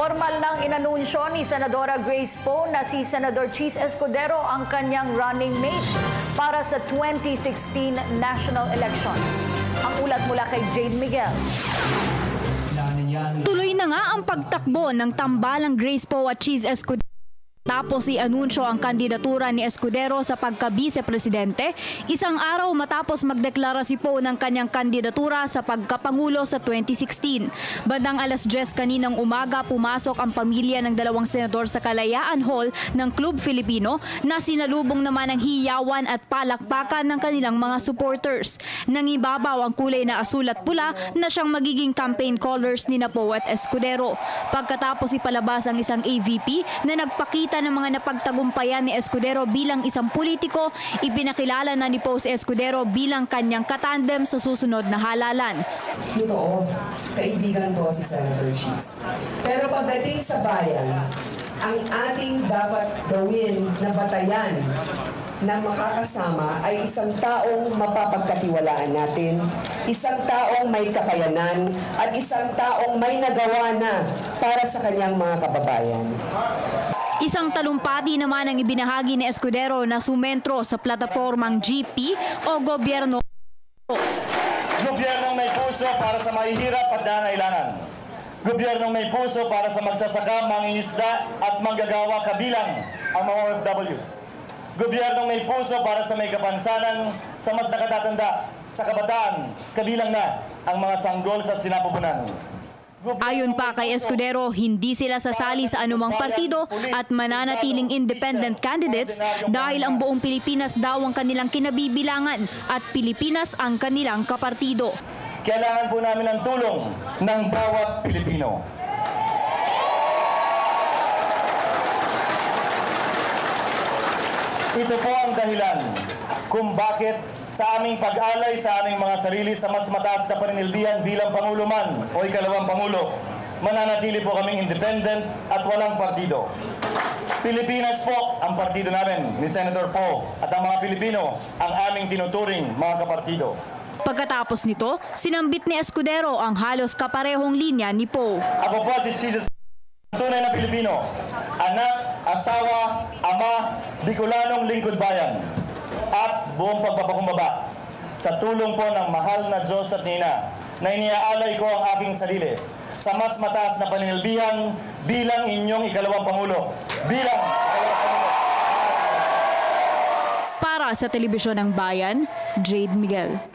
Formal nang inanunsyo ni Senadora Grace Poe na si Senador Cheese Escudero ang kanyang running mate para sa 2016 national elections. Ang ulat mula kay Jade Miguel. Tuloy na nga ang pagtakbo ng tambalang Grace Poe at Cheese Escudero. Tapos i-anunsyo ang kandidatura ni Escudero sa pagka-vice-presidente, isang araw matapos magdeklara si Poe ng kanyang kandidatura sa pagkapangulo sa 2016. Bandang alas 10 kaninang umaga, pumasok ang pamilya ng dalawang senador sa Kalayaan Hall ng Club Filipino na sinalubong naman ng hiyawan at palakpakan ng kanilang mga supporters. Nangibabaw ang kulay na asul at pula na siyang magiging campaign colors ni Poe at Escudero. Pagkatapos ipalabas ang isang AVP na nagpakita ng mga napagtagumpayan ni Escudero bilang isang politiko, ipinakilala na ni Poe si Escudero bilang kanyang katandem sa susunod na halalan. Totoo, kaibigan ko si Senator Cheese. Pero pagdating sa bayan, ang ating dapat gawin na batayan na makakasama ay isang taong mapapagkatiwalaan natin, isang taong may kakayanan, at isang taong may nagawa na para sa kanyang mga kababayan. Isang talumpati naman ang ibinahagi ni Escudero na sumentro sa platapormang GP o gobyerno. Gobyernong may puso para sa mahihirap at nangangailangan. Gobyernong may puso para sa magsasaka, mangingisda at manggagawa kabilang ang mga OFWs. Gobyernong may puso para sa may kapansanan sa mas nakatatanda sa kabataan, kabilang na ang mga sanggol sa sinapupunan. Ayon pa kay Escudero, hindi sila sasali sa anumang partido at mananatiling independent candidates dahil ang buong Pilipinas daw ang kanilang kinabibilangan at Pilipinas ang kanilang kapartido. Kailangan po namin ang tulong ng bawat Pilipino. Ito po ang dahilan kung bakit sa aming pag-alay sa aming mga sarili sa mas mataas na paninilbihan bilang Pangulo man o ikalawang Pangulo, mananatili po kaming independent at walang partido. Pilipinas po ang partido namin ni Senator Poe at ang mga Pilipino ang aming tinuturing mga kapartido. Pagkatapos nito, sinambit ni Escudero ang halos kaparehong linya ni Poe. Ako po si Jesus, tunay na Pilipino, anak, asawa, ama, Bicolanong lingkod bayan, at buong pagpapakumbaba sa tulong po ng mahal na Diyos at Nina na iniaalay ko ang aking sarili sa mas mataas na paninilbihan bilang inyong ikalawang Pangulo. Para sa Telebisyon ng Bayan, Jade Miguel.